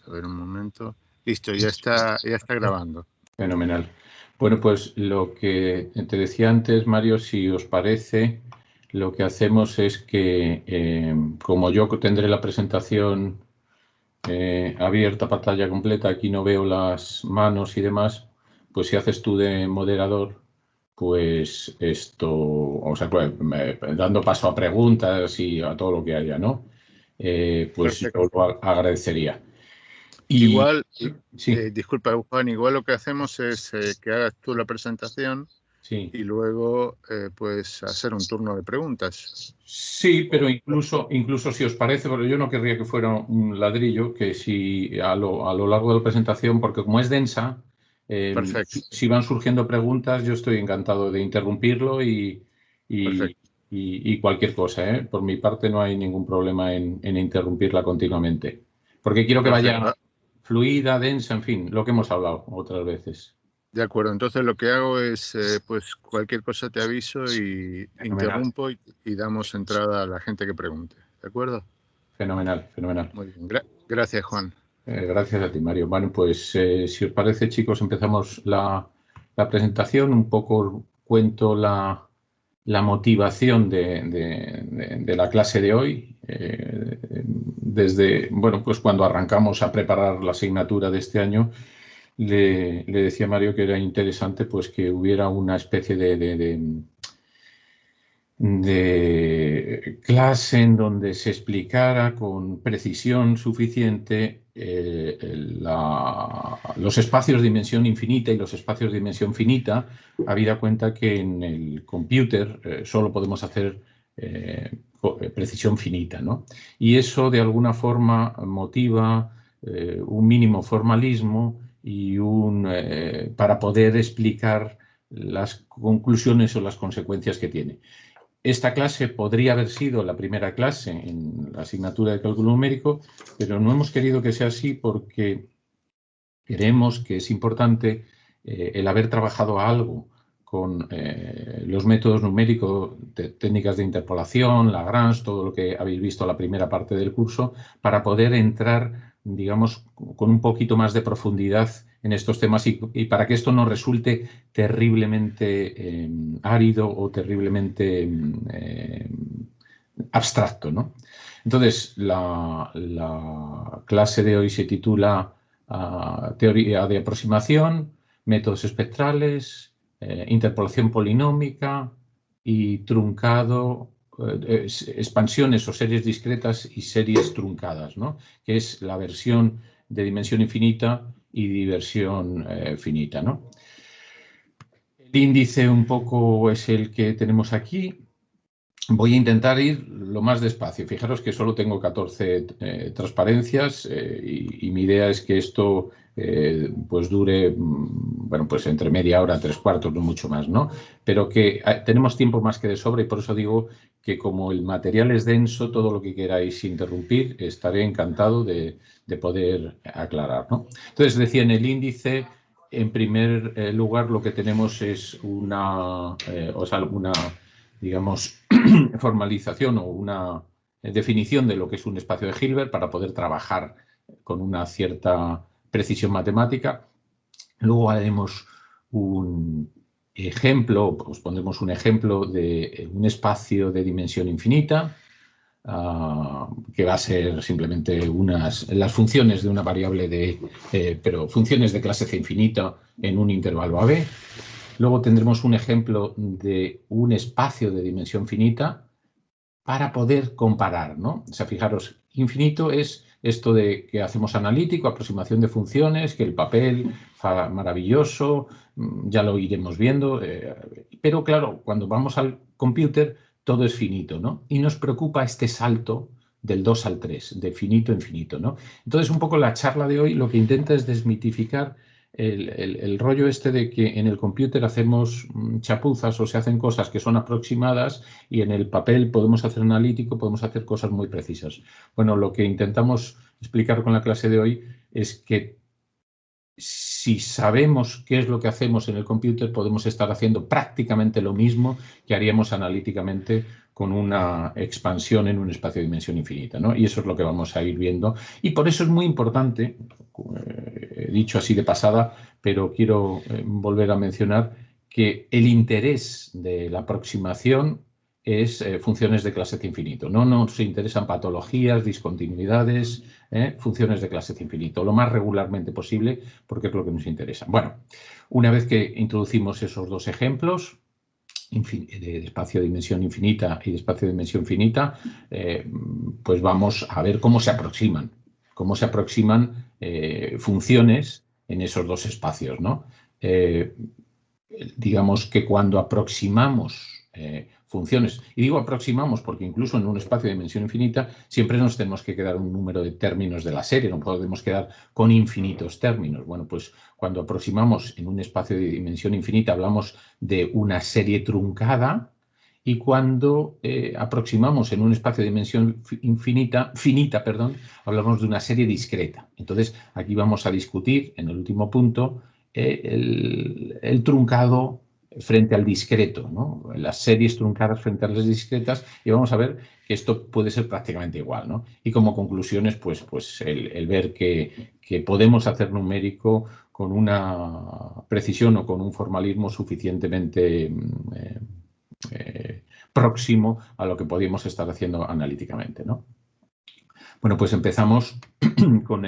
a ver un momento. Listo, ya está grabando. Fenomenal. Bueno, pues lo que te decía antes, Mario, si os parece, lo que hacemos es que, como yo tendré la presentación abierta, pantalla completa, aquí no veo las manos y demás, pues si haces tú de moderador, pues esto, o sea, pues, dando paso a preguntas y a todo lo que haya, ¿no? Pues yo Perfecto. lo agradecería. Y Igual, sí, disculpa, Juan, igual lo que hacemos es que hagas tú la presentación sí. y luego pues hacer un turno de preguntas. Sí, pero incluso si os parece, porque yo no querría que fuera un ladrillo, que si a lo largo de la presentación, porque como es densa, Perfecto, si van surgiendo preguntas, yo estoy encantado de interrumpirlo y- perfecto. y cualquier cosa, ¿eh? Por mi parte no hay ningún problema en interrumpirla continuamente, porque quiero que Perfecto. vaya fluida, densa, en fin, lo que hemos hablado otras veces. De acuerdo, entonces lo que hago es, pues cualquier cosa te aviso y Fenomenal, interrumpo y damos entrada a la gente que pregunte. ¿De acuerdo? fenomenal, fenomenal. Muy bien. Gracias, Juan. Gracias a ti, Mario. Bueno, pues si os parece, chicos, empezamos la presentación. Un poco cuento la motivación de la clase de hoy. Desde, bueno, pues cuando arrancamos a preparar la asignatura de este año, le decía a Mario que era interesante pues que hubiera una especie de clase en donde se explicara con precisión suficiente los espacios de dimensión infinita y los espacios de dimensión finita, habida cuenta que en el computer solo podemos hacer precisión finita, ¿no? Y eso de alguna forma motiva un mínimo formalismo y para poder explicar las conclusiones o las consecuencias que tiene. Esta clase podría haber sido la primera clase en la asignatura de cálculo numérico, pero no hemos querido que sea así porque creemos que es importante el haber trabajado algo con los métodos numéricos, técnicas de interpolación, Lagrange, todo lo que habéis visto en la primera parte del curso, para poder entrar, digamos, con un poquito más de profundidad en estos temas y para que esto no resulte terriblemente árido o terriblemente abstracto, ¿no? Entonces, la clase de hoy se titula Teoría de aproximación, métodos espectrales, interpolación polinómica y truncado, expansiones o series discretas y series truncadas, ¿no? Que es la versión de dimensión infinita y diversión finita, ¿no? El índice un poco es el que tenemos aquí. Voy a intentar ir lo más despacio. Fijaros que solo tengo 14 transparencias y mi idea es que esto pues dure, bueno, pues entre media hora, 3/4, no mucho más, ¿no? Pero que tenemos tiempo más que de sobra y por eso digo que como el material es denso, todo lo que queráis interrumpir, estaré encantado de poder aclarar, ¿no? Entonces, decía en el índice, en primer lugar, lo que tenemos es una digamos, formalización o una definición de lo que es un espacio de Hilbert para poder trabajar con una cierta precisión matemática. Luego haremos un ejemplo, pues pondremos un ejemplo de un espacio de dimensión infinita, que va a ser simplemente las funciones de una variable pero funciones de clase C infinita en un intervalo AB. Luego tendremos un ejemplo de un espacio de dimensión finita para poder comparar, ¿no? O sea, fijaros, infinito es esto de que hacemos analítico, aproximación de funciones, que el papel maravilloso, ya lo iremos viendo, pero claro, cuando vamos al computer todo es finito, ¿no? Y nos preocupa este salto del 2 al 3, de finito a infinito, ¿no? Entonces, un poco la charla de hoy lo que intenta es desmitificar el rollo este de que en el computer hacemos chapuzas o se hacen cosas que son aproximadas y en el papel podemos hacer analítico, podemos hacer cosas muy precisas. Bueno, lo que intentamos explicar con la clase de hoy es que si sabemos qué es lo que hacemos en el computer, podemos estar haciendo prácticamente lo mismo que haríamos analíticamente con una expansión en un espacio de dimensión infinita, ¿no? Y eso es lo que vamos a ir viendo. Y por eso es muy importante, he dicho así de pasada, pero quiero volver a mencionar que el interés de la aproximación es funciones de clase C infinito. No nos interesan patologías, discontinuidades, funciones de clase C infinito, lo más regularmente posible, porque es lo que nos interesa. Bueno, una vez que introducimos esos dos ejemplos, de espacio de dimensión infinita y de espacio de dimensión finita, pues vamos a ver cómo se aproximan funciones en esos dos espacios, ¿no? Digamos que cuando aproximamos funciones, y digo aproximamos porque incluso en un espacio de dimensión infinita siempre nos tenemos que quedar un número de términos de la serie, no podemos quedar con infinitos términos. Bueno, pues cuando aproximamos en un espacio de dimensión infinita hablamos de una serie truncada, y cuando aproximamos en un espacio de dimensión finita, hablamos de una serie discreta. Entonces, aquí vamos a discutir, en el último punto, el truncado frente al discreto, ¿no? Las series truncadas frente a las discretas, y vamos a ver que esto puede ser prácticamente igual, ¿no? Y como conclusiones, pues el ver que podemos hacer numérico con una precisión o con un formalismo suficientemente próximo a lo que podíamos estar haciendo analíticamente, ¿no? Bueno, pues empezamos con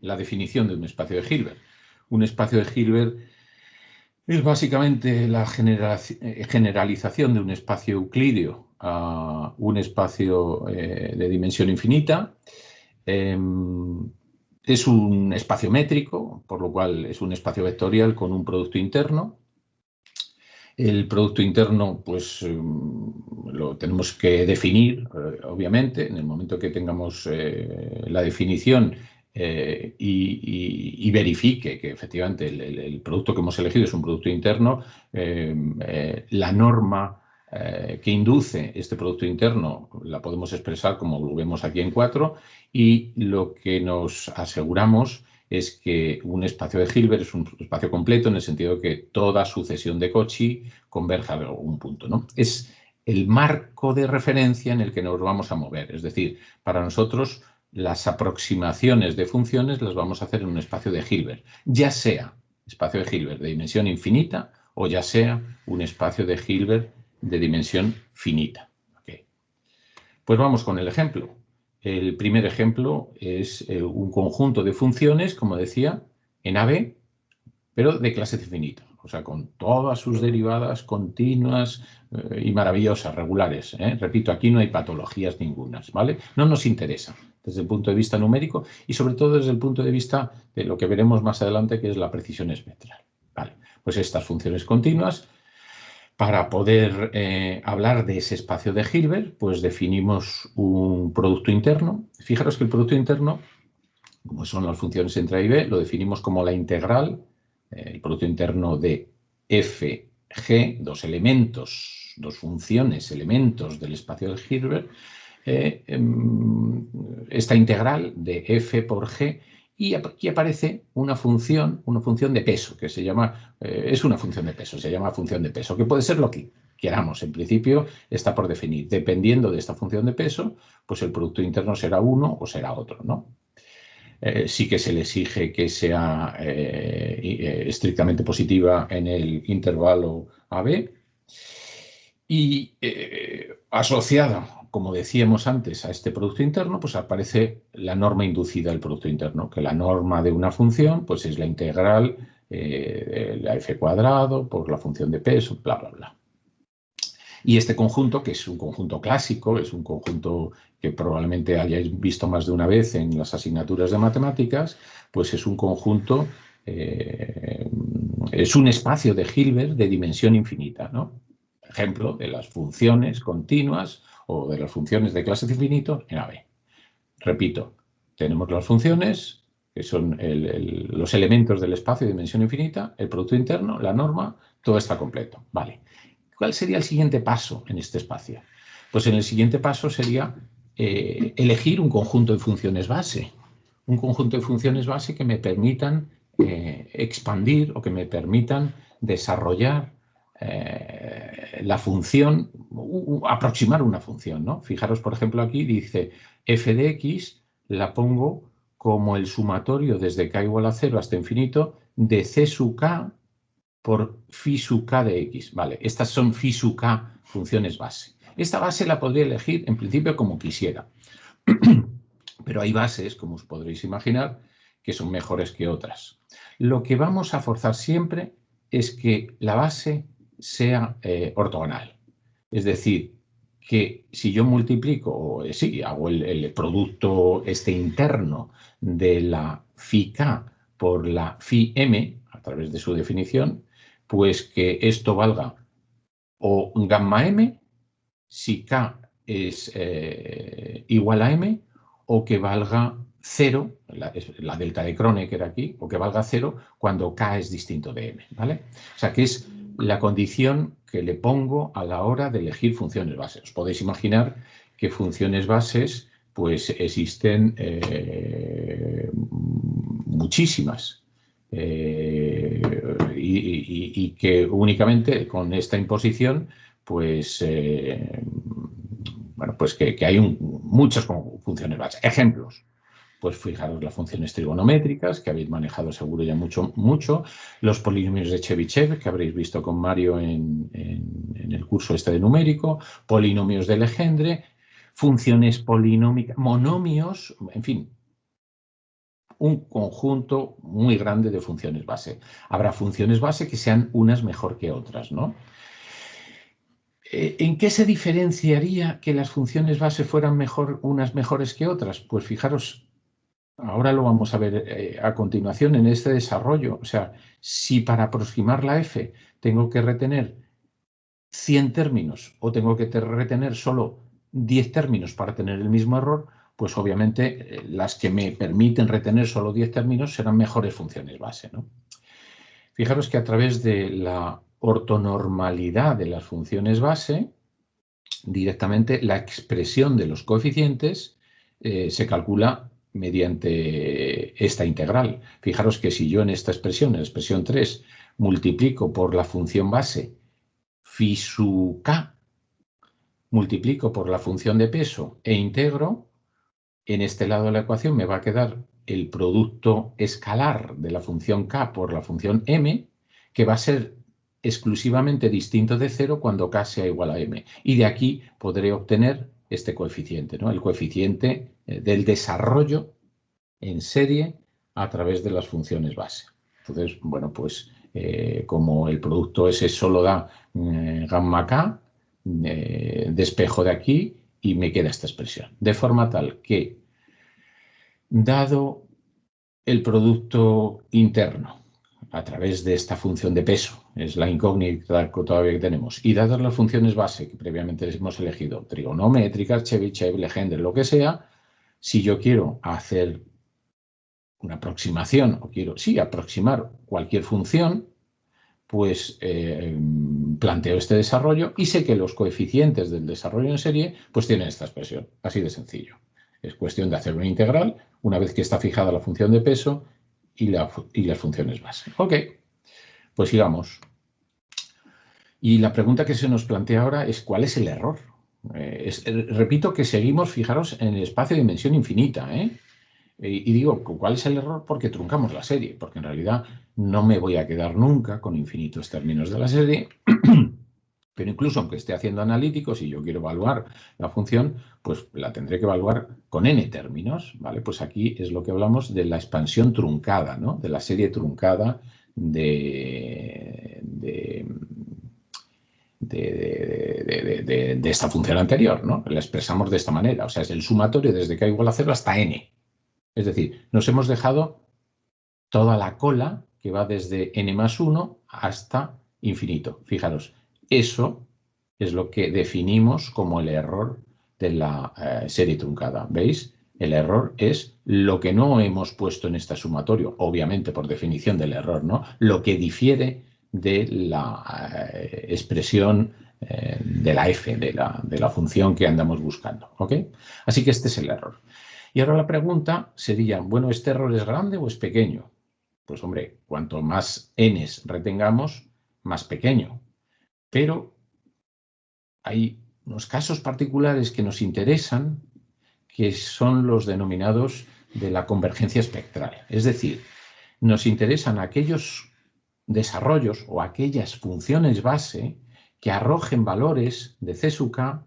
la definición de un espacio de Hilbert. Un espacio de Hilbert es básicamente la generalización de un espacio euclídeo a un espacio de dimensión infinita. Es un espacio métrico, por lo cual es un espacio vectorial con un producto interno. El producto interno, pues, lo tenemos que definir, obviamente, en el momento que tengamos la definición y verifique que efectivamente el producto que hemos elegido es un producto interno, la norma que induce este producto interno la podemos expresar como lo vemos aquí en 4, y lo que nos aseguramos es que un espacio de Hilbert es un espacio completo en el sentido de que toda sucesión de Cauchy converge a algún punto, ¿no? Es el marco de referencia en el que nos vamos a mover. Es decir, para nosotros las aproximaciones de funciones las vamos a hacer en un espacio de Hilbert, ya sea espacio de Hilbert de dimensión infinita o ya sea un espacio de Hilbert de dimensión finita. Okay. Pues vamos con el ejemplo. El primer ejemplo es un conjunto de funciones, como decía, en AB, pero de clase infinita, o sea, con todas sus derivadas continuas y maravillosas, regulares. Repito, aquí no hay patologías ningunas, ¿vale? No nos interesa desde el punto de vista numérico y sobre todo desde el punto de vista de lo que veremos más adelante, que es la precisión espectral. Vale, pues estas funciones continuas. Para poder hablar de ese espacio de Hilbert, pues definimos un producto interno. Fijaros que el producto interno, como son las funciones entre A y B, lo definimos como la integral, el producto interno de FG, dos elementos, dos funciones, elementos del espacio de Hilbert, esta integral de F por G, y aquí aparece una función de peso, que se llama, es una función de peso, se llama función de peso, que puede ser lo que queramos. En principio está por definir. Dependiendo de esta función de peso, pues el producto interno será uno o será otro, ¿no? Sí que se le exige que sea estrictamente positiva en el intervalo AB y asociada, como decíamos antes, a este producto interno, pues aparece la norma inducida del producto interno, que la norma de una función pues es la integral de la f cuadrado por la función de peso, bla, bla, bla. Y este conjunto, que es un conjunto clásico, es un conjunto que probablemente hayáis visto más de una vez en las asignaturas de matemáticas, pues es un conjunto, es un espacio de Hilbert de dimensión infinita, ¿no? Ejemplo de las funciones continuas o de las funciones de clase infinito en AB. Repito, tenemos las funciones, que son los elementos del espacio de dimensión infinita, el producto interno, la norma, todo está completo. Vale. ¿Cuál sería el siguiente paso en este espacio? Pues en el siguiente paso sería elegir un conjunto de funciones base. Un conjunto de funciones base que me permitan expandir o que me permitan desarrollar la función, aproximar una función, ¿no? Fijaros, por ejemplo, aquí dice f de x la pongo como el sumatorio desde k igual a 0 hasta infinito de c sub k por phi sub k de x. Vale, estas son phi sub k funciones base. Esta base la podría elegir en principio como quisiera. Pero hay bases, como os podréis imaginar, que son mejores que otras. Lo que vamos a forzar siempre es que la base sea ortogonal. Es decir, que si yo multiplico, hago el producto interno de la phi k por la phi m, a través de su definición, pues que esto valga o gamma m, si k es igual a m, o que valga 0, la delta de Kronecker aquí, o que valga 0 cuando k es distinto de m, ¿vale? O sea, que es la condición que le pongo a la hora de elegir funciones bases. Os podéis imaginar que funciones bases, pues existen muchísimas. Y que únicamente con esta imposición, pues, bueno, pues que hay muchas funciones bases. Ejemplos. Pues fijaros las funciones trigonométricas, que habéis manejado seguro ya mucho, los polinomios de Chebyshev, que habréis visto con Mario en el curso de numérico, polinomios de Legendre, funciones polinómicas, monomios, en fin, un conjunto muy grande de funciones base. Habrá funciones base que sean unas mejor que otras, ¿no? ¿En qué se diferenciaría que las funciones base fueran unas mejores que otras? Pues fijaros, ahora lo vamos a ver a continuación en este desarrollo. O sea, si para aproximar la f tengo que retener 100 términos o tengo que retener solo 10 términos para tener el mismo error, pues obviamente las que me permiten retener solo 10 términos serán mejores funciones base, ¿no? Fijaros que a través de la ortonormalidad de las funciones base, directamente la expresión de los coeficientes se calcula mediante esta integral. Fijaros que si yo en esta expresión, en la expresión 3, multiplico por la función base phi sub k, multiplico por la función de peso e integro, en este lado de la ecuación me va a quedar el producto escalar de la función k por la función m, que va a ser exclusivamente distinto de 0 cuando k sea igual a m. Y de aquí podré obtener este coeficiente, ¿no? El coeficiente del desarrollo en serie a través de las funciones base. Entonces, bueno, pues como el producto ese solo da gamma k, despejo de aquí y me queda esta expresión. De forma tal que, dado el producto interno a través de esta función de peso, es la incógnita que todavía tenemos, y dadas las funciones base que previamente hemos elegido, trigonométricas, Chebyshev, Legendre, lo que sea, si yo quiero hacer una aproximación o quiero, sí, aproximar cualquier función, pues planteo este desarrollo y sé que los coeficientes del desarrollo en serie pues tienen esta expresión, así de sencillo. Es cuestión de hacer una integral una vez que está fijada la función de peso y las funciones base. Ok, pues sigamos. Y la pregunta que se nos plantea ahora es ¿cuál es el error? Repito que seguimos, fijaros, en el espacio de dimensión infinita, y digo, ¿cuál es el error? Porque truncamos la serie, porque en realidad no me voy a quedar nunca con infinitos términos de la serie, pero incluso aunque esté haciendo analíticos y yo quiero evaluar la función, pues la tendré que evaluar con n términos, ¿vale? Pues aquí es lo que hablamos de la expansión truncada, ¿no? De la serie truncada de esta función anterior, ¿no? La expresamos de esta manera, o sea, es el sumatorio desde k igual a 0 hasta n. Es decir, nos hemos dejado toda la cola que va desde n más 1 hasta infinito. Fijaros, eso es lo que definimos como el error de la serie truncada. ¿Veis? El error es lo que no hemos puesto en este sumatorio, obviamente por definición del error, ¿no? Lo que difiere de la expresión de la f, de la función que andamos buscando. ¿Ok? Así que este es el error. Y ahora la pregunta sería, bueno, ¿este error es grande o es pequeño? Pues hombre, cuanto más n's retengamos, más pequeño. Pero hay unos casos particulares que nos interesan, que son los denominados de la convergencia espectral. Es decir, nos interesan aquellos desarrollos o aquellas funciones base que arrojen valores de C sub k,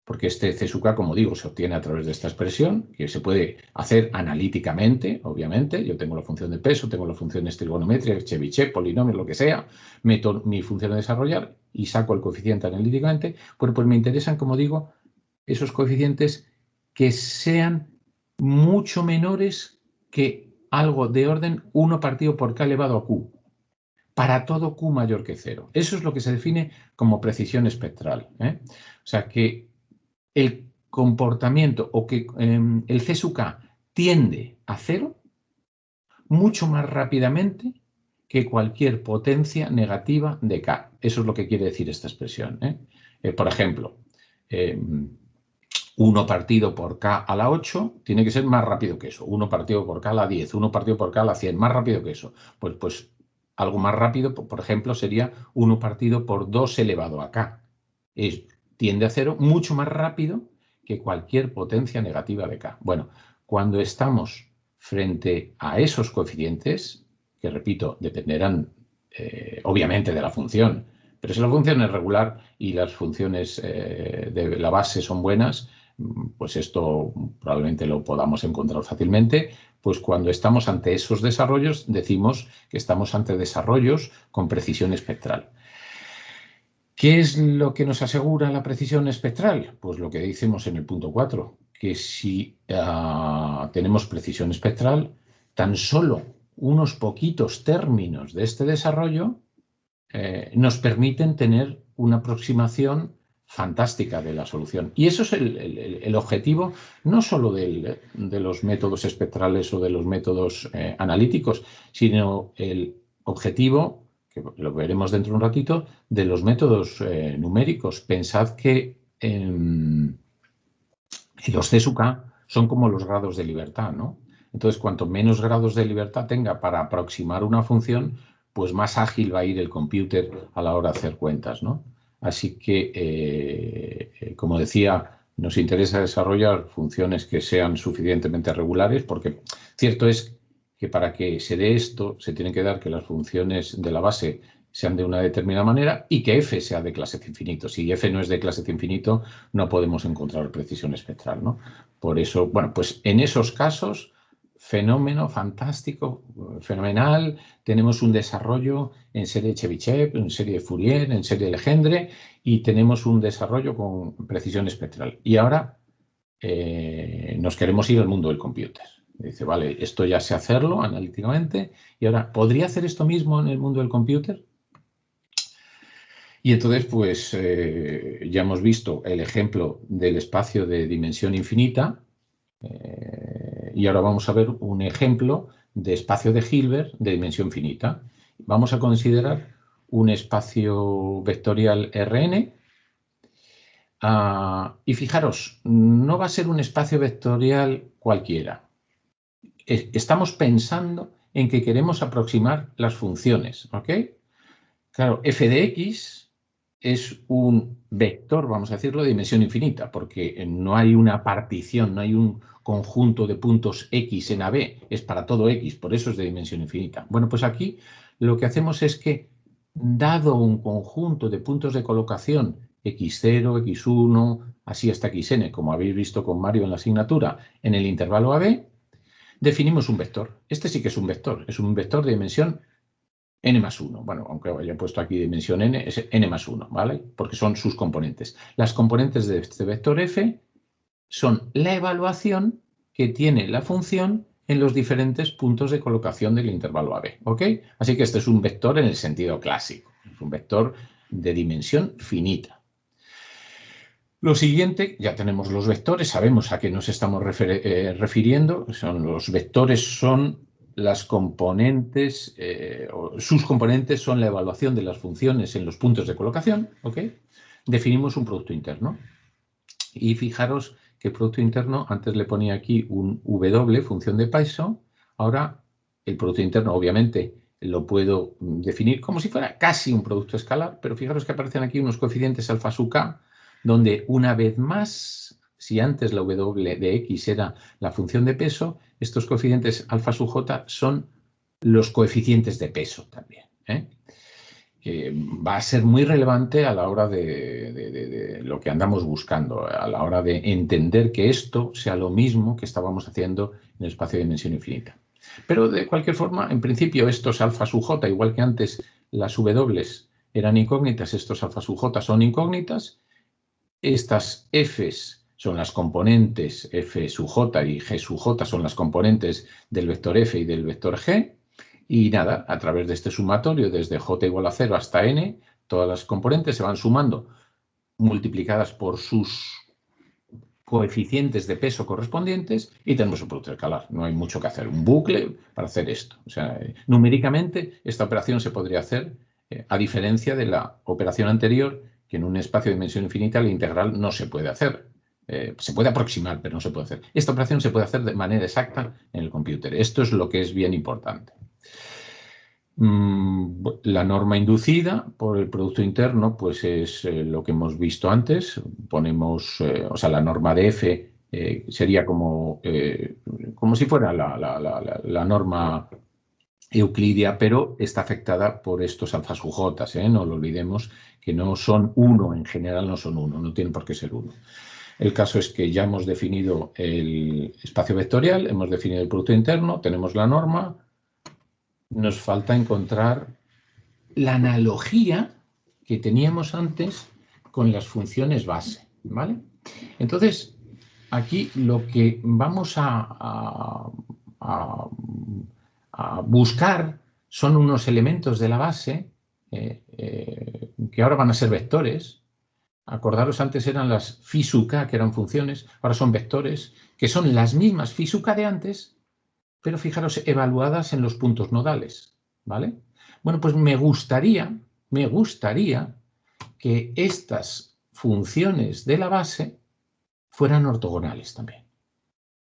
porque este C sub k, como digo, se obtiene a través de esta expresión, que se puede hacer analíticamente, obviamente. Yo tengo la función de peso, tengo las funciones trigonométricas, Chebyshev, polinomios, lo que sea, meto mi función a desarrollar y saco el coeficiente analíticamente. Bueno, pues me interesan, como digo, esos coeficientes que sean mucho menores que algo de orden 1 partido por k elevado a q, para todo q mayor que 0. Eso es lo que se define como precisión espectral, ¿eh? O sea, que el comportamiento o que el C sub k tiende a 0 mucho más rápidamente que cualquier potencia negativa de k. Eso es lo que quiere decir esta expresión, ¿eh? Por ejemplo, 1 partido por k a la 8 tiene que ser más rápido que eso. 1 partido por k a la 10, 1 partido por k a la 100, más rápido que eso. Pues algo más rápido, por ejemplo, sería 1 partido por 2 elevado a k. Tiende a 0 mucho más rápido que cualquier potencia negativa de k. Bueno, cuando estamos frente a esos coeficientes, que repito, dependerán obviamente de la función, pero si la función es regular y las funciones de la base son buenas, pues esto probablemente lo podamos encontrar fácilmente. Pues cuando estamos ante esos desarrollos, decimos que estamos ante desarrollos con precisión espectral. ¿Qué es lo que nos asegura la precisión espectral? Pues lo que decimos en el punto 4, que si tenemos precisión espectral, tan solo unos poquitos términos de este desarrollo nos permiten tener una aproximación fantástica de la solución. Y eso es el objetivo no solo de los métodos espectrales o de los métodos analíticos, sino el objetivo, que lo veremos dentro de un ratito, de los métodos numéricos. Pensad que los C sub k son como los grados de libertad, ¿no? Entonces, cuanto menos grados de libertad tenga para aproximar una función, pues más ágil va a ir el computer a la hora de hacer cuentas, ¿no? Así que, como decía, nos interesa desarrollar funciones que sean suficientemente regulares, porque cierto es que para que se dé esto, se tienen que dar que las funciones de la base sean de una determinada manera y que f sea de clase infinito. Si f no es de clase infinito, no podemos encontrar precisión espectral, ¿no? Por eso, bueno, pues en esos casos, fenómeno fantástico, fenomenal. Tenemos un desarrollo en serie Chebyshev, en serie de Fourier, en serie de Legendre, y tenemos un desarrollo con precisión espectral. Y ahora nos queremos ir al mundo del computer. Dice, vale, esto ya sé hacerlo analíticamente, y ahora, ¿podría hacer esto mismo en el mundo del computer? Y entonces, pues, ya hemos visto el ejemplo del espacio de dimensión infinita, y ahora vamos a ver un ejemplo de espacio de Hilbert de dimensión finita. Vamos a considerar un espacio vectorial Rn. Y fijaros, no va a ser un espacio vectorial cualquiera. Estamos pensando en que queremos aproximar las funciones, ¿ok? Claro, f de x es un vector, vamos a decirlo, de dimensión infinita, porque no hay una partición, no hay un conjunto de puntos x en AB, es para todo x, por eso es de dimensión infinita. Bueno, pues aquí lo que hacemos es que, dado un conjunto de puntos de colocación x0, x1, así hasta xn, como habéis visto con Mario en la asignatura, en el intervalo AB, definimos un vector. Este sí que es un vector de dimensión n más 1. Bueno, aunque haya puesto aquí dimensión n, es n más 1, ¿vale? Porque son sus componentes. Las componentes de este vector f son la evaluación que tiene la función en los diferentes puntos de colocación del intervalo AB, ¿ok? Así que este es un vector en el sentido clásico. Es un vector de dimensión finita. Lo siguiente, ya tenemos los vectores, sabemos a qué nos estamos refiriendo. Los vectores son las componentes, sus componentes son la evaluación de las funciones en los puntos de colocación, ¿ok? Definimos un producto interno. Y fijaros que el producto interno, antes le ponía aquí un W, función de Pearson, ahora el Producto Interno, obviamente, lo puedo definir como si fuera casi un producto escalar, pero fijaros que aparecen aquí unos coeficientes alfa sub k, donde una vez más, si antes la W de X era la función de peso, estos coeficientes alfa sub j son los coeficientes de peso también, ¿eh? Va a ser muy relevante a la hora de lo que andamos buscando, a la hora de entender que esto sea lo mismo que estábamos haciendo en el espacio de dimensión infinita. Pero de cualquier forma, en principio, estos alfa sub j, igual que antes las W eran incógnitas, estos alfa sub j son incógnitas. Estas Fs son las componentes F sub j y G sub j son las componentes del vector F y del vector G. Y nada, a través de este sumatorio, desde j igual a 0 hasta n, todas las componentes se van sumando multiplicadas por sus coeficientes de peso correspondientes y tenemos un producto escalar. No hay mucho que hacer. Un bucle para hacer esto. O sea, numéricamente esta operación se podría hacer a diferencia de la operación anterior, que en un espacio de dimensión infinita la integral no se puede hacer. Se puede aproximar, pero no se puede hacer. Esta operación se puede hacer de manera exacta en el computer. Esto es lo que es bien importante. La norma inducida por el producto interno, pues es lo que hemos visto antes. Ponemos, o sea, la norma de F sería como si fuera la norma euclidia, pero está afectada por estos alfa sub j, no lo olvidemos, que no son 1, en general no son 1, no tienen por qué ser 1. El caso es que ya hemos definido el espacio vectorial, hemos definido el producto interno, tenemos la norma. Nos falta encontrar la analogía que teníamos antes con las funciones base, ¿vale? Entonces, aquí lo que vamos a buscar son unos elementos de la base que ahora van a ser vectores. Acordaros, antes eran las phi sub k, que eran funciones, ahora son vectores, que son las mismas phi sub k de antes, pero fijaros, evaluadas en los puntos nodales, ¿vale? Bueno, pues me gustaría que estas funciones de la base fueran ortogonales también,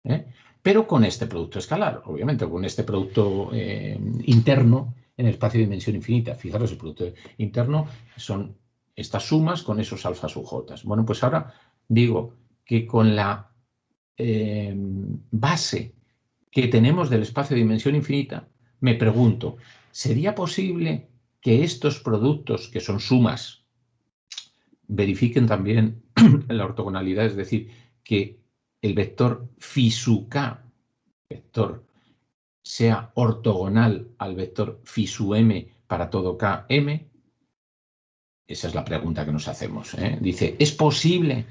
¿eh? Pero con este producto escalar, obviamente, con este producto interno en el espacio de dimensión infinita. Fijaros, el producto interno son estas sumas con esos alfa sub j. Bueno, pues ahora digo que con la base que tenemos del espacio de dimensión infinita, me pregunto, ¿sería posible que estos productos, que son sumas, verifiquen también la ortogonalidad? Es decir, que el vector phi sub k, vector, sea ortogonal al vector phi sub m para todo km. Esa es la pregunta que nos hacemos, ¿eh? Dice, ¿es posible?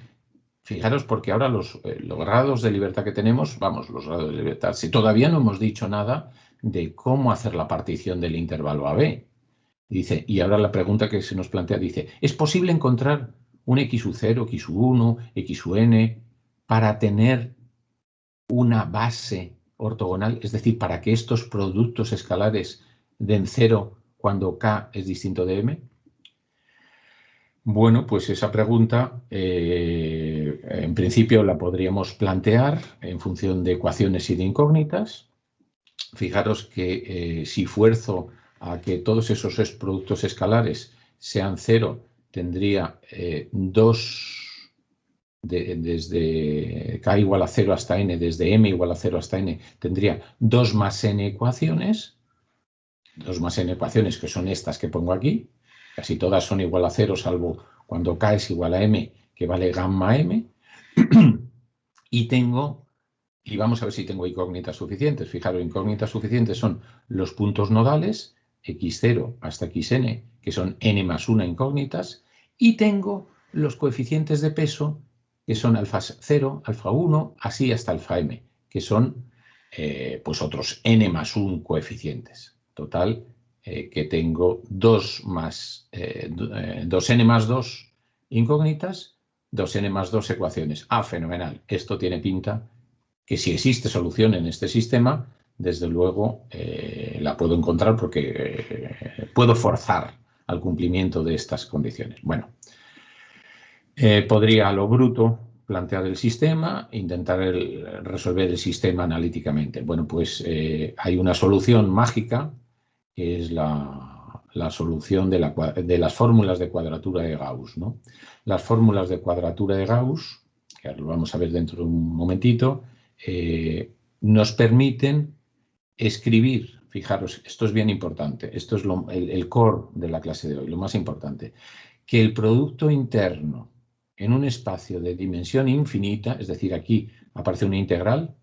Fijaros, porque ahora los grados de libertad que tenemos, vamos, los grados de libertad, si todavía no hemos dicho nada de cómo hacer la partición del intervalo AB. Dice, y ahora la pregunta que se nos plantea dice, ¿es posible encontrar un x0, x1, xn para tener una base ortogonal? Es decir, para que estos productos escalares den 0 cuando k es distinto de m. Bueno, pues esa pregunta en principio la podríamos plantear en función de ecuaciones y de incógnitas. Fijaros que si fuerzo a que todos esos productos escalares sean 0, tendría desde k igual a 0 hasta n, desde m igual a 0 hasta n, tendría 2 más n ecuaciones. 2 más n ecuaciones, que son estas que pongo aquí. Casi todas son igual a 0, salvo cuando k es igual a m, que vale gamma m. Y vamos a ver si tengo incógnitas suficientes. Fijaros, incógnitas suficientes son los puntos nodales, x0 hasta xn, que son n más 1 incógnitas, y tengo los coeficientes de peso, que son alfa 0, alfa 1, así hasta alfa m, que son pues otros n más 1 coeficientes. Total, que tengo 2n más 2 incógnitas, 2n más 2 ecuaciones. Ah, fenomenal. Esto tiene pinta que si existe solución en este sistema, desde luego la puedo encontrar porque puedo forzar al cumplimiento de estas condiciones. Bueno, podría a lo bruto plantear el sistema, intentar resolver el sistema analíticamente. Bueno, pues hay una solución mágica, que es la solución de las fórmulas de cuadratura de Gauss, ¿no? Las fórmulas de cuadratura de Gauss, que ahora lo vamos a ver dentro de un momentito, nos permiten escribir, fijaros, esto es bien importante, esto es el core de la clase de hoy, lo más importante, que el producto interno en un espacio de dimensión infinita, es decir, aquí aparece una integral,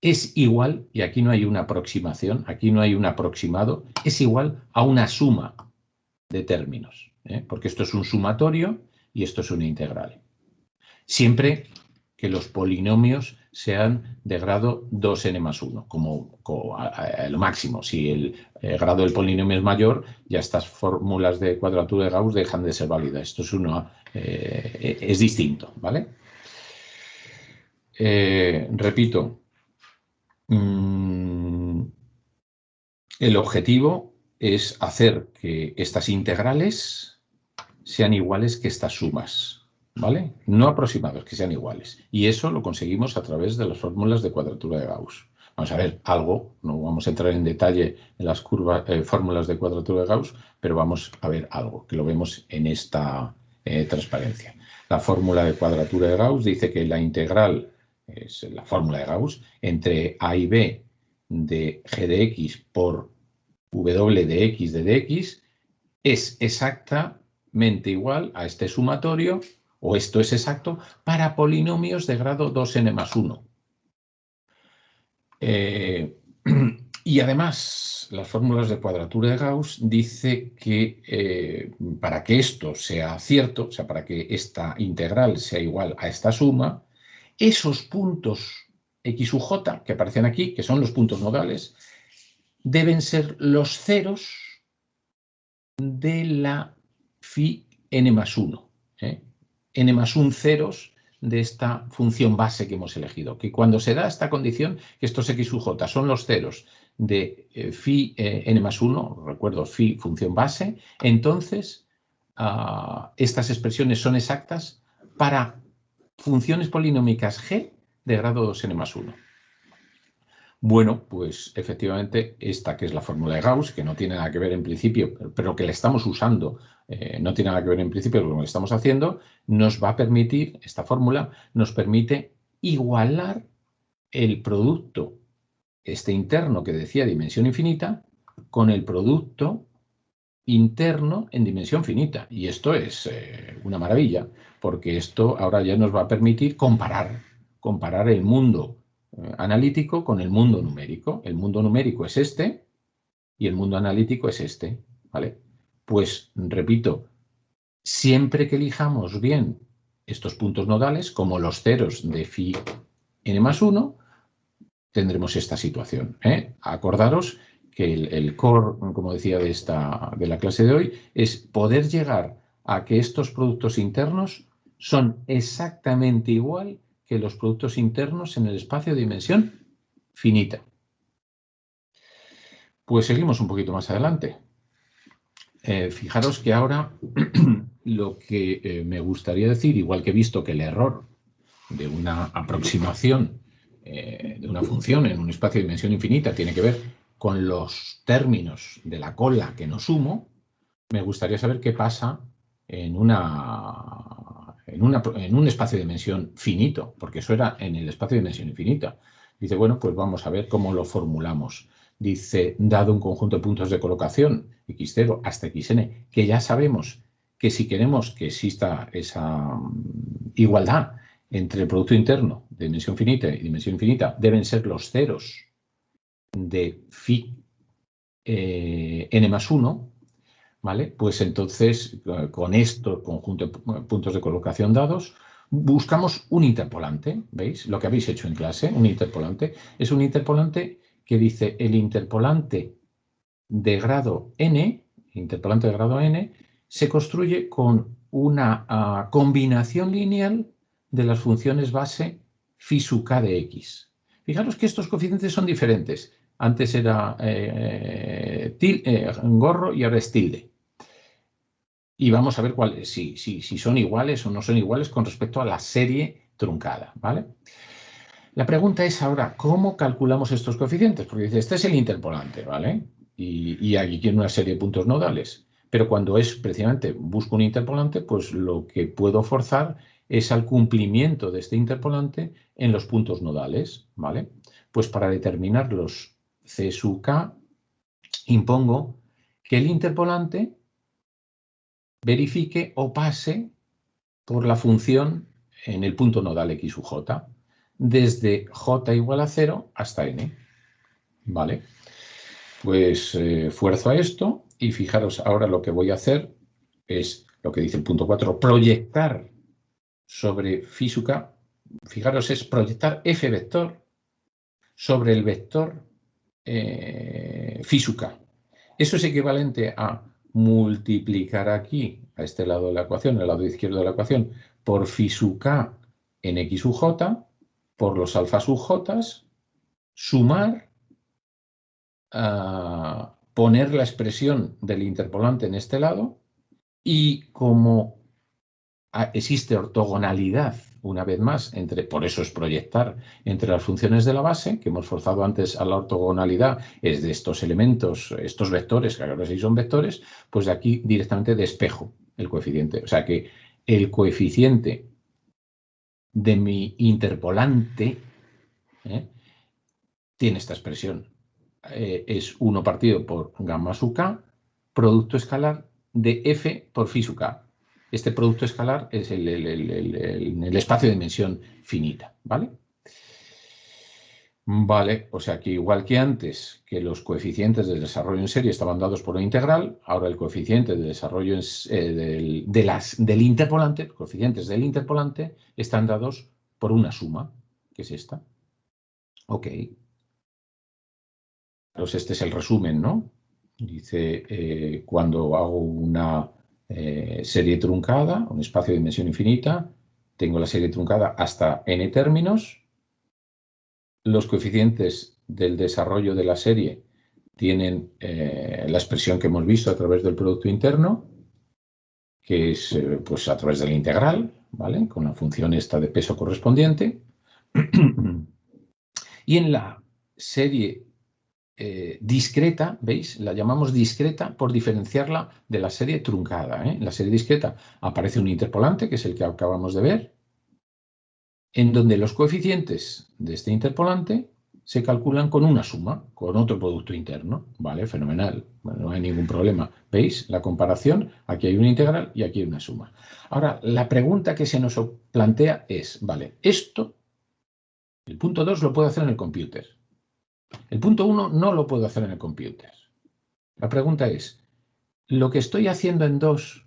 es igual, y aquí no hay una aproximación, aquí no hay un aproximado, es igual a una suma de términos, porque esto es un sumatorio y esto es una integral. Siempre que los polinomios sean de grado 2n más 1, como lo máximo. Si el grado del polinomio es mayor, ya estas fórmulas de cuadratura de Gauss dejan de ser válidas. Esto es distinto, ¿vale? Repito, el objetivo es hacer que estas integrales sean iguales que estas sumas, ¿vale? No aproximados, que sean iguales. Y eso lo conseguimos a través de las fórmulas de cuadratura de Gauss. Vamos a ver algo, no vamos a entrar en detalle en las fórmulas de cuadratura de Gauss, pero vamos a ver algo, que lo vemos en esta transparencia. La fórmula de cuadratura de Gauss dice que la integral es la fórmula de Gauss entre a y b de g de x por w de x de dx es exactamente igual a este sumatorio, o esto es exacto, para polinomios de grado 2n más 1. Y además, las fórmulas de cuadratura de Gauss dice que para que esto sea cierto, o sea, para que esta integral sea igual a esta suma, esos puntos x u j que aparecen aquí, que son los puntos nodales, deben ser los ceros de la phi n más 1. N más 1 ceros de esta función base que hemos elegido. Que cuando se da esta condición, que estos x u j son los ceros de phi n más 1, recuerdo, phi función base, entonces estas expresiones son exactas para funciones polinómicas g de grado 2n más 1. Bueno, pues efectivamente esta que es la fórmula de Gauss, que no tiene nada que ver en principio, pero que la estamos usando, no tiene nada que ver en principio con lo que estamos haciendo, nos va a permitir, esta fórmula nos permite igualar el producto interno que decía dimensión infinita con el producto interno en dimensión finita. Y esto es una maravilla, porque esto ahora ya nos va a permitir comparar el mundo analítico con el mundo numérico. El mundo numérico es este y el mundo analítico es este, ¿vale? Pues, repito, siempre que elijamos bien estos puntos nodales, como los ceros de phi n más 1, tendremos esta situación. Acordaros que el core, como decía, de la clase de hoy, es poder llegar a que estos productos internos son exactamente igual que los productos internos en el espacio de dimensión finita. Pues seguimos un poquito más adelante. Fijaros que ahora lo que me gustaría decir, igual que he visto que el error de una aproximación de una función en un espacio de dimensión infinita tiene que ver con los términos de la cola que no sumo, me gustaría saber qué pasa en un espacio de dimensión finito, porque eso era en el espacio de dimensión infinita. Dice, bueno, pues vamos a ver cómo lo formulamos. Dice, dado un conjunto de puntos de colocación, x0 hasta xn, que ya sabemos que si queremos que exista esa igualdad entre el producto interno de dimensión finita y dimensión infinita, deben ser los ceros de phi n más 1, ¿vale? Pues entonces, con estos conjunto de puntos de colocación dados, buscamos un interpolante, ¿veis? Lo que habéis hecho en clase, un interpolante. Es un interpolante que dice el interpolante de grado n, se construye con una combinación lineal de las funciones base phi sub k de x. Fijaros que estos coeficientes son diferentes. Antes era gorro y ahora es tilde. Y vamos a ver si son iguales o no son iguales con respecto a la serie truncada, ¿vale? La pregunta es ahora, ¿cómo calculamos estos coeficientes? Porque dice, este es el interpolante, ¿vale? Y aquí tiene una serie de puntos nodales. Pero cuando es precisamente busco un interpolante, pues lo que puedo forzar es al cumplimiento de este interpolante en los puntos nodales, ¿vale? Pues para determinar los C sub K, impongo que el interpolante verifique o pase por la función en el punto nodal x sub j, desde j igual a 0 hasta n. ¿Vale? Pues fuerzo a esto y fijaros, ahora lo que voy a hacer es lo que dice el punto 4, proyectar sobre phi sub k. Fijaros, es proyectar f vector sobre el vector phi sub k. Eso es equivalente a multiplicar aquí, a este lado de la ecuación, el lado izquierdo de la ecuación, por phi sub k en x sub j, por los alfa sub j, sumar, poner la expresión del interpolante en este lado, y como existe ortogonalidad, una vez más, por eso es proyectar entre las funciones de la base, que hemos forzado antes a la ortogonalidad, es de estos elementos, estos vectores, que ahora sí son vectores, pues de aquí directamente despejo el coeficiente. O sea que el coeficiente de mi interpolante tiene esta expresión. Es 1 partido por gamma sub k, producto escalar de f por phi sub k. Este producto escalar es el espacio de dimensión finita, ¿vale? Vale, o sea que igual que antes, que los coeficientes de desarrollo en serie estaban dados por una integral, ahora el coeficiente de desarrollo del interpolante, los coeficientes del interpolante, están dados por una suma, que es esta. Ok. Pues este es el resumen, ¿no? Dice, cuando hago una serie truncada, un espacio de dimensión infinita, tengo la serie truncada hasta n términos. Los coeficientes del desarrollo de la serie tienen la expresión que hemos visto a través del producto interno, que es pues a través de la integral, ¿vale? Con la función esta de peso correspondiente. Y en la serie discreta, ¿veis? La llamamos discreta por diferenciarla de la serie truncada. En la serie discreta aparece un interpolante, que es el que acabamos de ver, en donde los coeficientes de este interpolante se calculan con una suma, con otro producto interno. ¿Vale? Fenomenal. Bueno, no hay ningún problema. ¿Veis? La comparación, aquí hay una integral y aquí hay una suma. Ahora, la pregunta que se nos plantea es, vale, esto, el punto 2 lo puedo hacer en el computer. El punto 1 no lo puedo hacer en el computer. La pregunta es, ¿lo que estoy haciendo en 2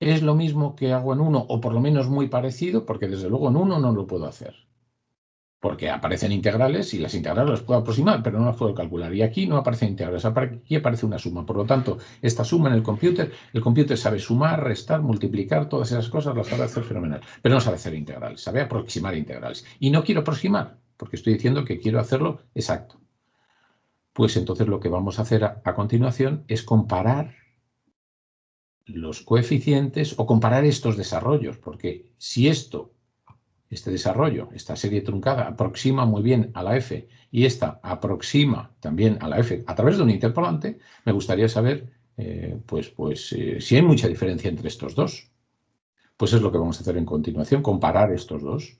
es lo mismo que hago en 1 o por lo menos muy parecido? Porque desde luego en 1 no lo puedo hacer. Porque aparecen integrales y las integrales las puedo aproximar, pero no las puedo calcular. Y aquí no aparecen integrales, aquí aparece una suma. Por lo tanto, esta suma en el computer sabe sumar, restar, multiplicar, todas esas cosas las sabe hacer fenomenal. Pero no sabe hacer integrales, sabe aproximar integrales. Y no quiero aproximar, porque estoy diciendo que quiero hacerlo exacto. Pues entonces lo que vamos a hacer a continuación es comparar los coeficientes o comparar estos desarrollos, porque si este desarrollo, esta serie truncada, aproxima muy bien a la f y esta aproxima también a la f a través de un interpolante, me gustaría saber si hay mucha diferencia entre estos dos. Pues es lo que vamos a hacer en continuación, comparar estos dos.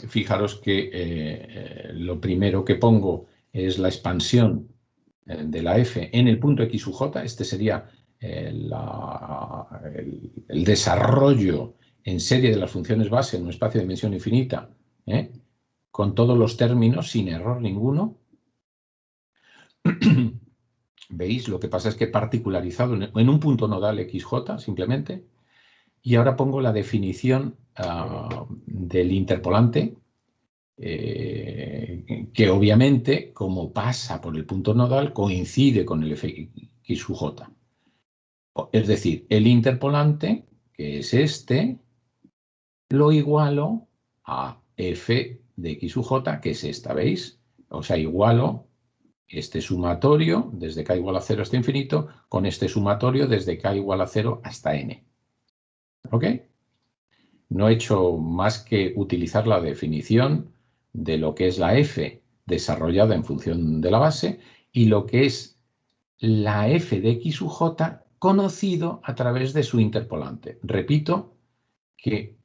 Fijaros que lo primero que pongo es la expansión de la f en el punto x sub j. Este sería el desarrollo en serie de las funciones base en un espacio de dimensión infinita, con todos los términos, sin error ninguno. ¿Veis? Lo que pasa es que he particularizado en un punto nodal xj, simplemente. Y ahora pongo la definición del interpolante, que obviamente, como pasa por el punto nodal, coincide con el fx sub j. Es decir, el interpolante, que es este, lo igualo a f de x sub j, que es esta, ¿veis? O sea, igualo este sumatorio desde k igual a 0 hasta infinito con este sumatorio desde k igual a 0 hasta n. ¿Ok? no he hecho más que utilizar la definición de lo que es la f desarrollada en función de la base y lo que es la f de x u j conocido a través de su interpolante. Repito que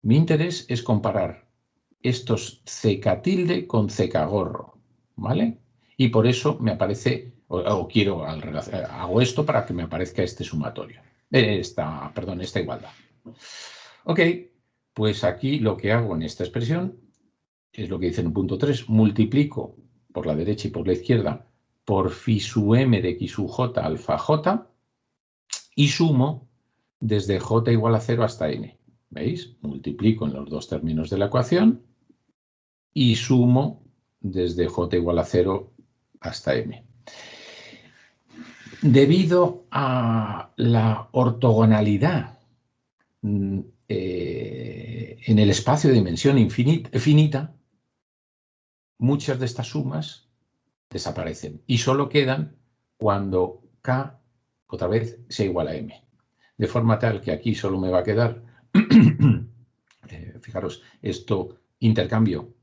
mi interés es comparar estos CK tilde con CK gorro, ¿vale? Y por eso me aparece, hago esto para que me aparezca este sumatorio, esta igualdad. Ok, pues aquí lo que hago en esta expresión es lo que dice en el punto 3, multiplico por la derecha y por la izquierda por phi sub m de x sub j alfa j y sumo desde j igual a 0 hasta n. ¿Veis? Multiplico en los dos términos de la ecuación y sumo desde j igual a 0 hasta m. Debido a la ortogonalidad en el espacio de dimensión finita, muchas de estas sumas desaparecen y solo quedan cuando k, otra vez, sea igual a m. De forma tal que aquí solo me va a quedar, fijaros, esto intercambio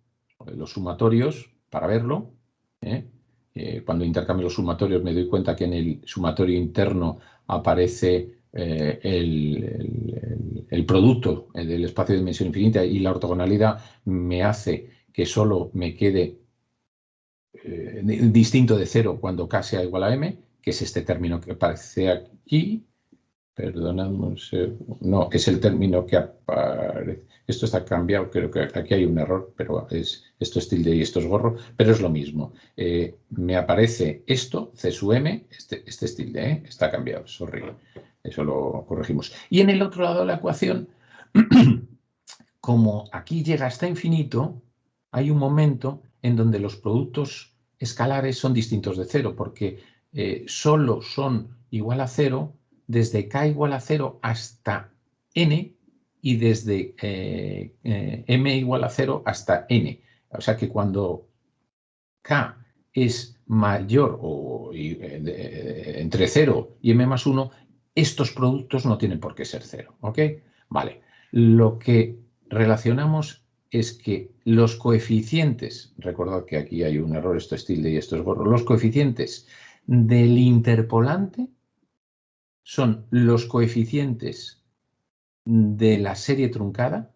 los sumatorios para verlo. Cuando intercambio los sumatorios me doy cuenta que en el sumatorio interno aparece el producto del espacio de dimensión infinita y la ortogonalidad me hace que solo me quede distinto de 0 cuando k sea igual a m, que es este término que aparece aquí. Perdonadme, no, es el término que aparece. Esto está cambiado, creo que aquí hay un error, pero esto es tilde y esto es gorro, pero es lo mismo. Me aparece esto, C sub m, este es tilde, está cambiado, sorry. Eso lo corregimos. Y en el otro lado de la ecuación, como aquí llega hasta infinito, hay un momento en donde los productos escalares son distintos de 0, porque solo son igual a 0 desde k igual a 0 hasta n y desde m igual a 0 hasta n. O sea que cuando k es mayor o entre 0 y m más 1, estos productos no tienen por qué ser 0. ¿Ok? Vale. Lo que relacionamos es que los coeficientes, recordad que aquí hay un error, esto es tilde y esto es gorro, los coeficientes del interpolante son los coeficientes de la serie truncada,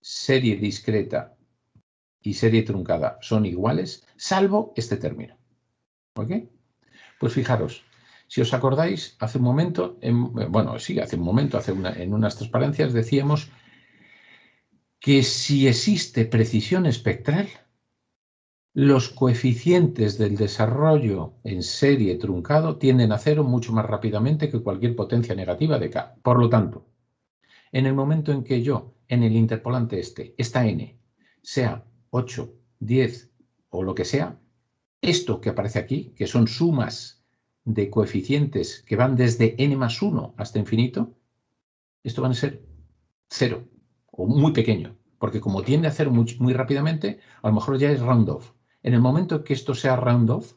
serie discreta y serie truncada son iguales, salvo este término. ¿Ok? Pues fijaros, si os acordáis, hace un momento, en unas transparencias decíamos que si existe precisión espectral, los coeficientes del desarrollo en serie truncado tienden a 0 mucho más rápidamente que cualquier potencia negativa de k. Por lo tanto, en el momento en que yo, en el interpolante esta n, sea 8, 10 o lo que sea, esto que aparece aquí, que son sumas de coeficientes que van desde n más 1 hasta infinito, esto van a ser 0 o muy pequeño, porque como tiende a 0 muy rápidamente, a lo mejor ya es round off. En el momento en que esto sea round off,